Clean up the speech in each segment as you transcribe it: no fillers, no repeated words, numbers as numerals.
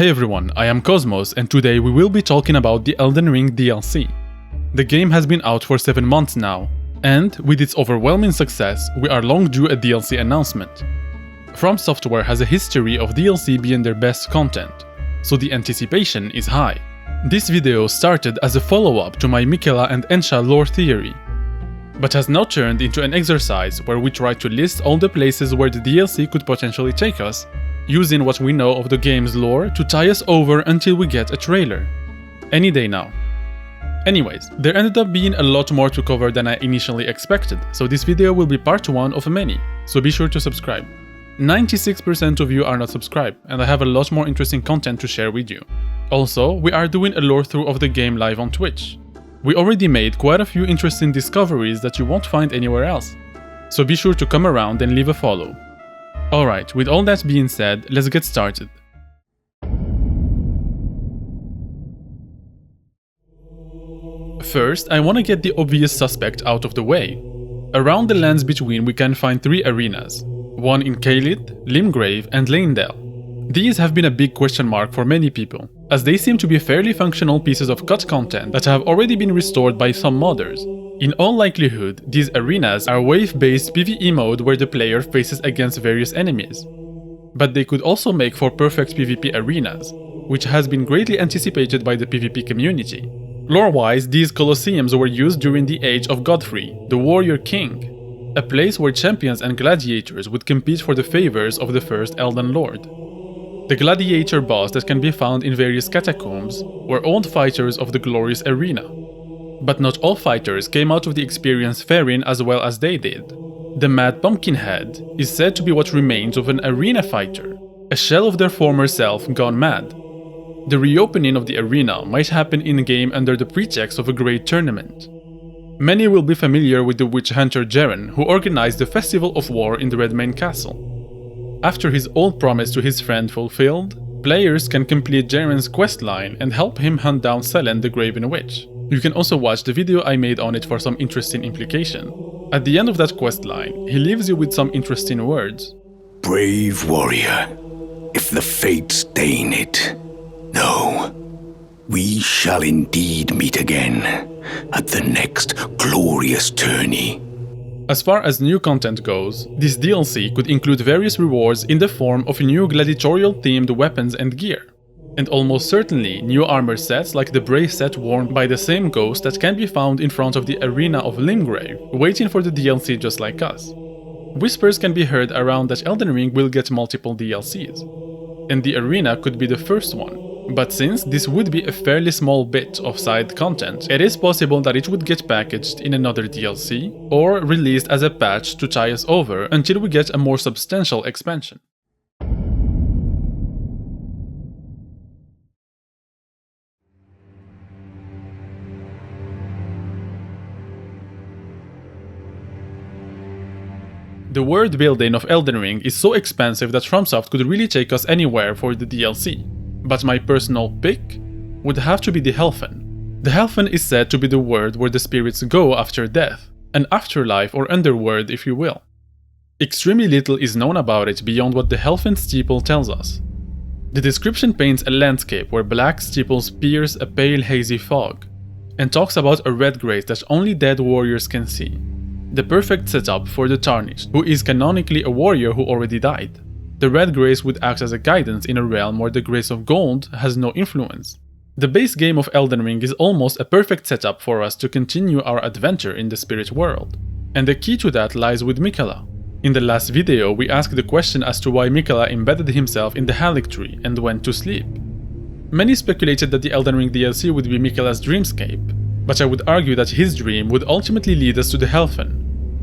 Hey everyone, I am Cosmos and today we will be talking about the Elden Ring DLC. The game has been out for 7 months now, and with its overwhelming success, we are long due a DLC announcement. From Software has a history of DLC being their best content, so the anticipation is high. This video started as a follow-up to my Miquella and Ensha lore theory, but has now turned into an exercise where we try to list all the places where the DLC could potentially take us, using what we know of the game's lore to tie us over until we get a trailer. Any day now. Anyways, there ended up being a lot more to cover than I initially expected, so this video will be part 1 of many, so be sure to subscribe. 96% of you are not subscribed, and I have a lot more interesting content to share with you. Also, we are doing a lore through of the game live on Twitch. We already made quite a few interesting discoveries that you won't find anywhere else, so be sure to come around and leave a follow. Alright, with all that being said, let's get started. First, I want to get the obvious suspect out of the way. Around the lands between we can find 3 arenas, one in Caelid, Limgrave and Leyndell. These have been a big question mark for many people, as they seem to be fairly functional pieces of cut content that have already been restored by some modders. In all likelihood, these arenas are wave-based PvE mode where the player faces against various enemies. But they could also make for perfect PvP arenas, which has been greatly anticipated by the PvP community. Lore-wise, these Colosseums were used during the age of Godfrey, the warrior king, a place where champions and gladiators would compete for the favors of the first Elden Lord. The gladiator boss that can be found in various catacombs were old fighters of the glorious arena. But not all fighters came out of the experience faring as well as they did. The Mad Pumpkinhead is said to be what remains of an arena fighter, a shell of their former self gone mad. The reopening of the arena might happen in-game under the pretext of a great tournament. Many will be familiar with the witch hunter Jaren, who organized the Festival of War in the Redmane Castle. After his old promise to his friend fulfilled, players can complete Jaren's questline and help him hunt down Selen the Graven Witch. You can also watch the video I made on it for some interesting implication. At the end of that questline, he leaves you with some interesting words. Brave warrior, if the fates deign it, no, we shall indeed meet again at the next glorious tourney. As far as new content goes, this DLC could include various rewards in the form of new gladiatorial-themed weapons and gear. And almost certainly new armor sets like the bracelet worn by the same ghost that can be found in front of the arena of Limgrave, waiting for the DLC just like us. Whispers can be heard around that Elden Ring will get multiple DLCs, and the arena could be the first one. But since this would be a fairly small bit of side content, it is possible that it would get packaged in another DLC, or released as a patch to tie us over until we get a more substantial expansion. The world building of Elden Ring is so expansive that FromSoft could really take us anywhere for the DLC, but my personal pick would have to be the Helphen. The Helphen is said to be the world where the spirits go after death, an afterlife or underworld if you will. Extremely little is known about it beyond what the Helphen steeple tells us. The description paints a landscape where black steeples pierce a pale hazy fog, and talks about a red grace that only dead warriors can see. The perfect setup for the Tarnished, who is canonically a warrior who already died. The red grace would act as a guidance in a realm where the grace of gold has no influence. The base game of Elden Ring is almost a perfect setup for us to continue our adventure in the spirit world. And the key to that lies with Miquella. In the last video we asked the question as to why Miquella embedded himself in the ERDTREE and went to sleep. Many speculated that the Elden Ring DLC would be Miquella's dreamscape, but I would argue that his dream would ultimately lead us to the Helphen.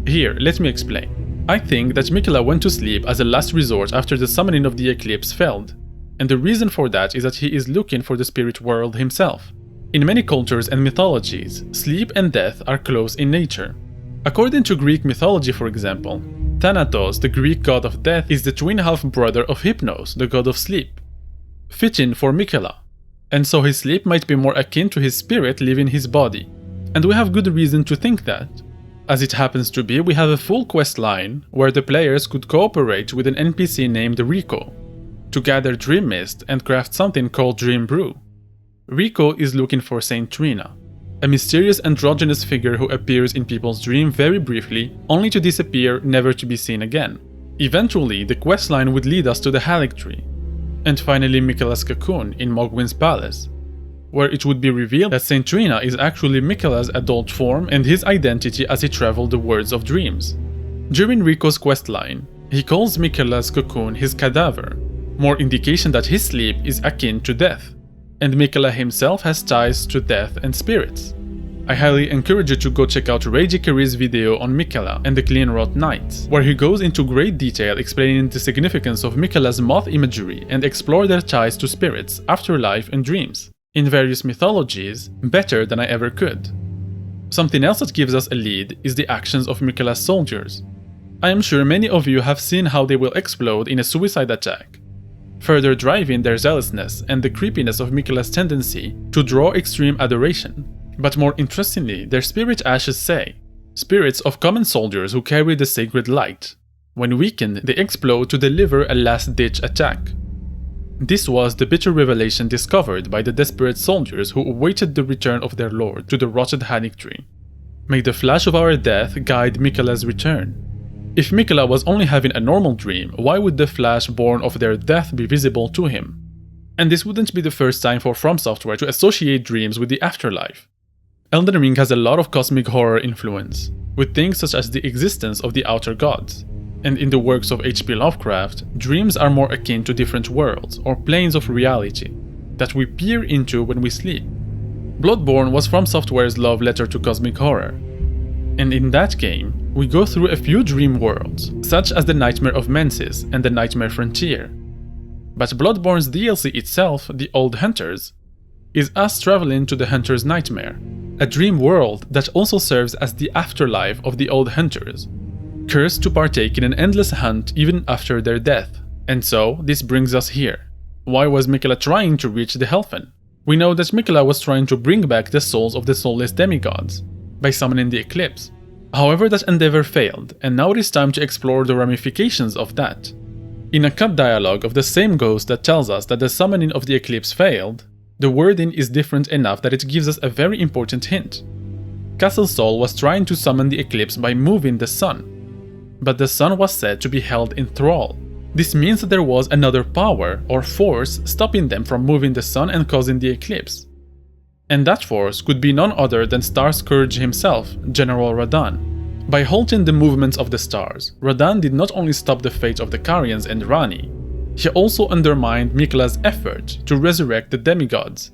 Here, let me explain. I think that Miquella went to sleep as a last resort after the summoning of the eclipse failed, and the reason for that is that he is looking for the spirit world himself. In many cultures and mythologies, sleep and death are close in nature. According to Greek mythology, for example, Thanatos, the Greek god of death, is the twin half-brother of Hypnos, the god of sleep. Fitting for Miquella, and so his sleep might be more akin to his spirit leaving his body, and we have good reason to think that. As it happens to be, we have a full quest line where the players could cooperate with an NPC named Rico. to gather dream mist and craft something called Dream Brew. Rico is looking for Saint Trina, a mysterious androgynous figure who appears in people's dreams very briefly, only to disappear, never to be seen again. Eventually, the questline would lead us to the ERDTREE, and finally Miquella's cocoon in Mogwin's palace, where it would be revealed that Saint Trina is actually Miquella's adult form and his identity as he traveled the worlds of dreams. During Rico's questline, he calls Miquella's cocoon his cadaver, more indication that his sleep is akin to death, and Miquella himself has ties to death and spirits. I highly encourage you to go check out ERDTREE's video on Miquella and the Cleanrot Knights, where he goes into great detail explaining the significance of Miquella's moth imagery and explore their ties to spirits, afterlife and dreams, in various mythologies, better than I ever could. Something else that gives us a lead is the actions of Miquella's soldiers. I am sure many of you have seen how they will explode in a suicide attack, further driving their zealousness and the creepiness of Miquella's tendency to draw extreme adoration. But more interestingly, their spirit ashes say, spirits of common soldiers who carry the sacred light. When weakened, they explode to deliver a last-ditch attack. This was the bitter revelation discovered by the desperate soldiers who awaited the return of their lord to the rotted ERDTREE. May the flash of our death guide Miquella's return. If Miquella was only having a normal dream, why would the flash born of their death be visible to him? And this wouldn't be the first time for From Software to associate dreams with the afterlife. Elden Ring has a lot of cosmic horror influence, with things such as the existence of the outer gods. And in the works of H.P. Lovecraft, dreams are more akin to different worlds or planes of reality that we peer into when we sleep. Bloodborne was From Software's love letter to cosmic horror. And in that game, we go through a few dream worlds, such as the Nightmare of Mensis and the Nightmare Frontier. But Bloodborne's DLC itself, The Old Hunters, is us traveling to the Hunter's Nightmare, a dream world that also serves as the afterlife of the Old Hunters, cursed to partake in an endless hunt even after their death. And so, this brings us here. Why was Miquella trying to reach the Helphen? We know that Miquella was trying to bring back the souls of the soulless demigods by summoning the eclipse. However, that endeavor failed, and now it is time to explore the ramifications of that. In a cut dialogue of the same ghost that tells us that the summoning of the eclipse failed, the wording is different enough that it gives us a very important hint. Castle Sol was trying to summon the eclipse by moving the sun, but the sun was said to be held in thrall. This means that there was another power or force stopping them from moving the sun and causing the eclipse. And that force could be none other than Star Scourge himself, General Radahn. By halting the movements of the stars, Radahn did not only stop the fate of the Carians and Ranni, he also undermined Miquella's effort to resurrect the demigods.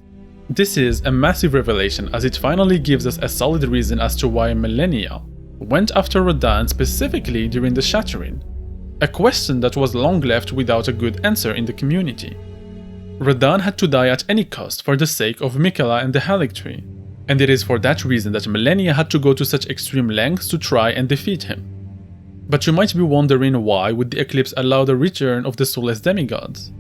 This is a massive revelation as it finally gives us a solid reason as to why Malenia went after Radahn specifically during the Shattering, a question that was long left without a good answer in the community. Radahn had to die at any cost for the sake of Miquella and the ERDTREE, and it is for that reason that Malenia had to go to such extreme lengths to try and defeat him. But you might be wondering, why would the eclipse allow the return of the soulless demigods?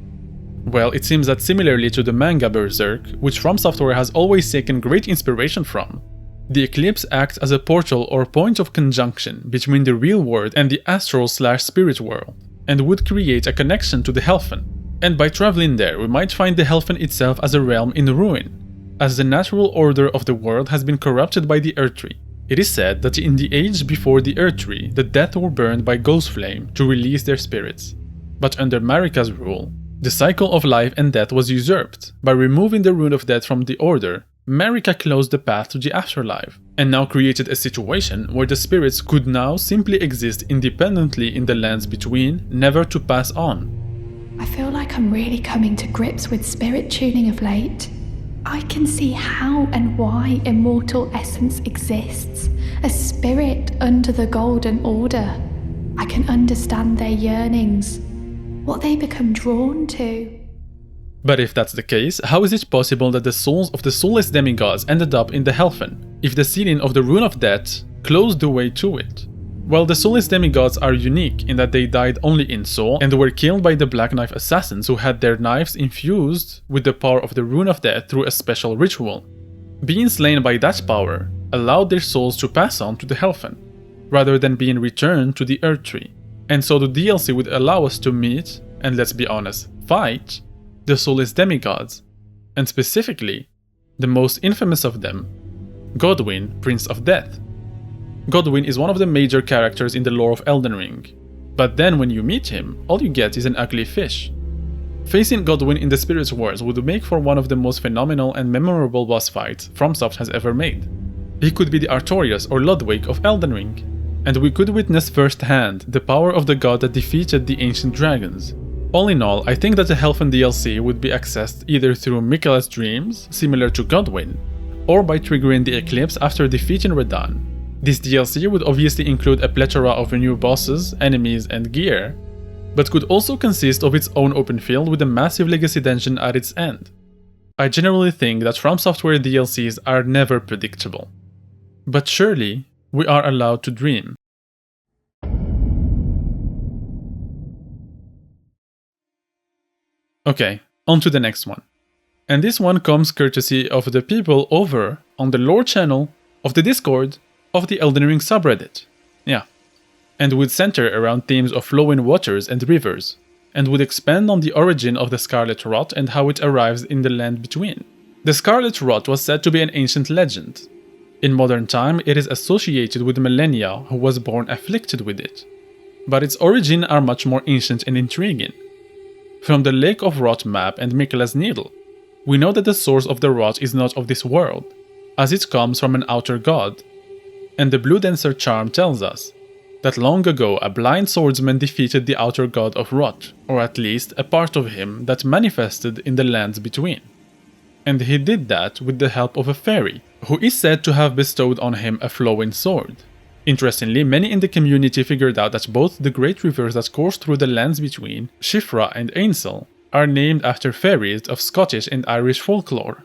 Well, it seems that similarly to the manga Berserk, which From Software has always taken great inspiration from, the eclipse acts as a portal or point of conjunction between the real world and the astral/spirit world, and would create a connection to the Helphen. And by traveling there, we might find the Helphen itself as a realm in ruin, as the natural order of the world has been corrupted by the ERDTREE. It is said that in the age before the ERDTREE, the dead were burned by ghost flame to release their spirits. But under Marika's rule, the cycle of life and death was usurped. By removing the rune of death from the order, Marika closed the path to the afterlife, and now created a situation where the spirits could now simply exist independently in the lands between, never to pass on. I feel like I'm really coming to grips with spirit tuning of late. I can see how and why immortal essence exists, a spirit under the Golden Order. I can understand their yearnings, what they become drawn to. But if that's the case, how is it possible that the souls of the soulless demigods ended up in the Helphen, if the sealing of the Rune of Death closed the way to it? Well, the soulless demigods are unique in that they died only in soul and were killed by the Black Knife assassins who had their knives infused with the power of the Rune of Death through a special ritual. Being slain by that power allowed their souls to pass on to the Helphen, rather than being returned to the ERDTREE. And so the DLC would allow us to meet, and let's be honest, fight the soulless demigods, and specifically, the most infamous of them, Godwyn, Prince of Death. Godwyn is one of the major characters in the lore of Elden Ring, but then when you meet him, all you get is an ugly fish. Facing Godwyn in the Spirit Wars would make for one of the most phenomenal and memorable boss fights FromSoft has ever made. He could be the Artorias or Ludwig of Elden Ring, and we could witness firsthand the power of the god that defeated the ancient dragons. All in all, I think that the Helphen DLC would be accessed either through Miquella's dreams, similar to Godwyn, or by triggering the eclipse after defeating Radahn. This DLC would obviously include a plethora of new bosses, enemies, and gear, but could also consist of its own open field with a massive legacy dungeon at its end. I generally think that From Software DLCs are never predictable. But surely, we are allowed to dream. Okay, on to the next one. And this one comes courtesy of the people over on the lore channel of the Discord of the Elden Ring subreddit. Yeah. And would center around themes of flowing waters and rivers, and would expand on the origin of the Scarlet Rot and how it arrives in the land between. The Scarlet Rot was said to be an ancient legend. In modern time, it is associated with Malenia, who was born afflicted with it. But its origins are much more ancient and intriguing. From the Lake of Rot map and Miquella's Needle, we know that the source of the rot is not of this world, as it comes from an outer god. And the Blue Dancer charm tells us that long ago a blind swordsman defeated the outer god of Rot, or at least a part of him that manifested in the lands between. And he did that with the help of a fairy, who is said to have bestowed on him a flowing sword. Interestingly, many in the community figured out that both the great rivers that course through the lands between, Shifra and Ainsel, are named after fairies of Scottish and Irish folklore.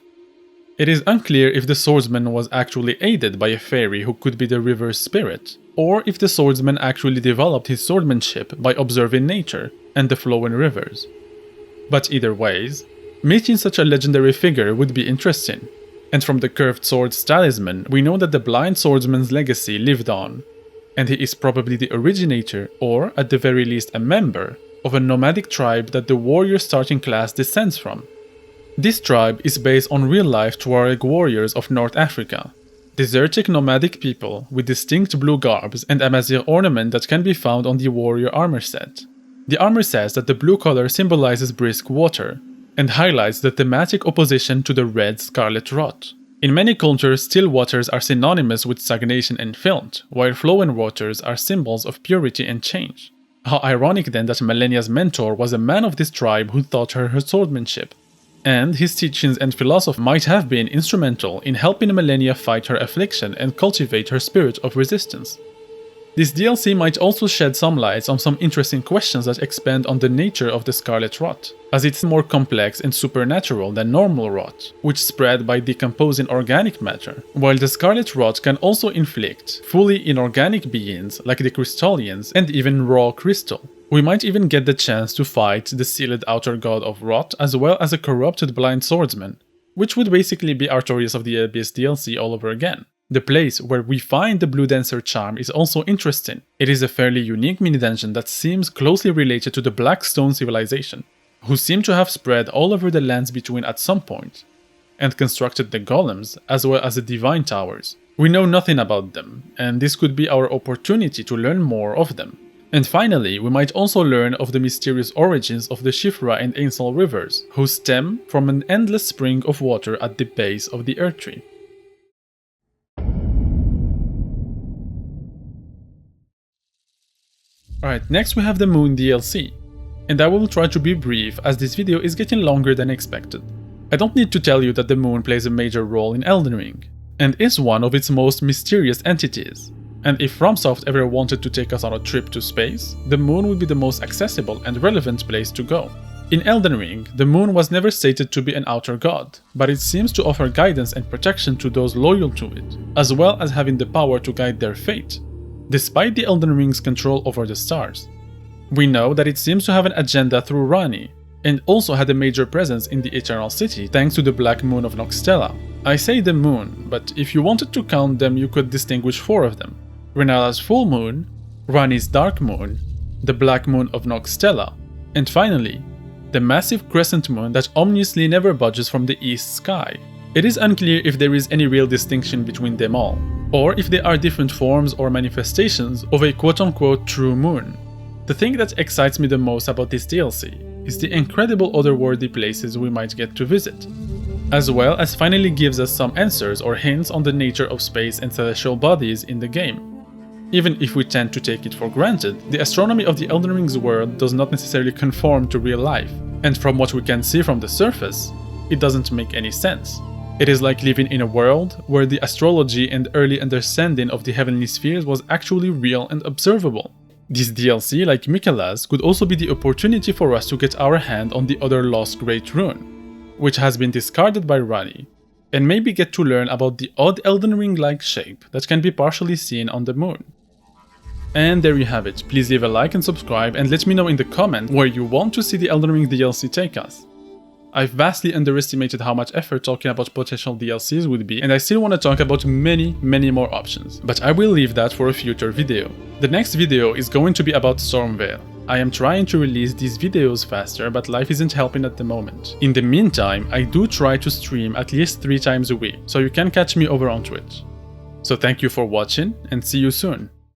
It is unclear if the swordsman was actually aided by a fairy who could be the river's spirit, or if the swordsman actually developed his swordsmanship by observing nature and the flowing rivers. But either ways, meeting such a legendary figure would be interesting, and from the curved sword's talisman we know that the blind swordsman's legacy lived on, and he is probably the originator, or at the very least a member, of a nomadic tribe that the warrior starting class descends from. This tribe is based on real-life Tuareg warriors of North Africa, desertic nomadic people with distinct blue garbs and Amazigh ornament that can be found on the warrior armor set. The armor says that the blue color symbolizes brisk water, and highlights the thematic opposition to the red Scarlet Rot. In many cultures, still waters are synonymous with stagnation and filth, while flowing waters are symbols of purity and change. How ironic then that Malenia's mentor was a man of this tribe who taught her swordsmanship, and his teachings and philosophy might have been instrumental in helping Malenia fight her affliction and cultivate her spirit of resistance. This DLC might also shed some light on some interesting questions that expand on the nature of the Scarlet Rot, as it's more complex and supernatural than normal rot, which spread by decomposing organic matter, while the Scarlet Rot can also inflict fully inorganic beings like the Crystallians and even raw crystal. We might even get the chance to fight the sealed outer god of Rot as well as a corrupted blind swordsman, which would basically be Artorias of the Abyss DLC all over again. The place where we find the Blue Dancer charm is also interesting. It is a fairly unique mini-dungeon that seems closely related to the Blackstone civilization, who seem to have spread all over the lands between at some point, and constructed the golems as well as the divine towers. We know nothing about them, and this could be our opportunity to learn more of them. And finally, we might also learn of the mysterious origins of the Shifra and Ainsel rivers, who stem from an endless spring of water at the base of the ERDTREE. Alright, next we have the Moon DLC, and I will try to be brief as this video is getting longer than expected. I don't need to tell you that the moon plays a major role in Elden Ring, and is one of its most mysterious entities. And if FromSoft ever wanted to take us on a trip to space, the moon would be the most accessible and relevant place to go. In Elden Ring, the moon was never stated to be an outer god, but it seems to offer guidance and protection to those loyal to it, as well as having the power to guide their fate, despite the Elden Ring's control over the stars. We know that it seems to have an agenda through Ranni, and also had a major presence in the Eternal City thanks to the Black Moon of Nokstella. I say the moon, but if you wanted to count them you could distinguish 4 of them: Renalla's full moon, Ranni's dark moon, the Black Moon of Nokstella, and finally, the massive crescent moon that ominously never budges from the east sky. It is unclear if there is any real distinction between them all, or if they are different forms or manifestations of a quote-unquote true moon. The thing that excites me the most about this DLC is the incredible otherworldly places we might get to visit, as well as finally gives us some answers or hints on the nature of space and celestial bodies in the game. Even if we tend to take it for granted, the astronomy of the Elden Ring's world does not necessarily conform to real life, and from what we can see from the surface, it doesn't make any sense. It is like living in a world where the astrology and early understanding of the heavenly spheres was actually real and observable. This DLC, like Miquella's, could also be the opportunity for us to get our hand on the other lost great rune, which has been discarded by Ranni, and maybe get to learn about the odd Elden Ring-like shape that can be partially seen on the moon. And there you have it. Please leave a like and subscribe, and let me know in the comment where you want to see the Elden Ring DLC take us. I've vastly underestimated how much effort talking about potential DLCs would be, and I still want to talk about many more options, but I will leave that for a future video. The next video is going to be about Stormveil. I am trying to release these videos faster, but life isn't helping at the moment. In the meantime, I do try to stream at least 3 times a week, so you can catch me over on Twitch. So thank you for watching, and see you soon.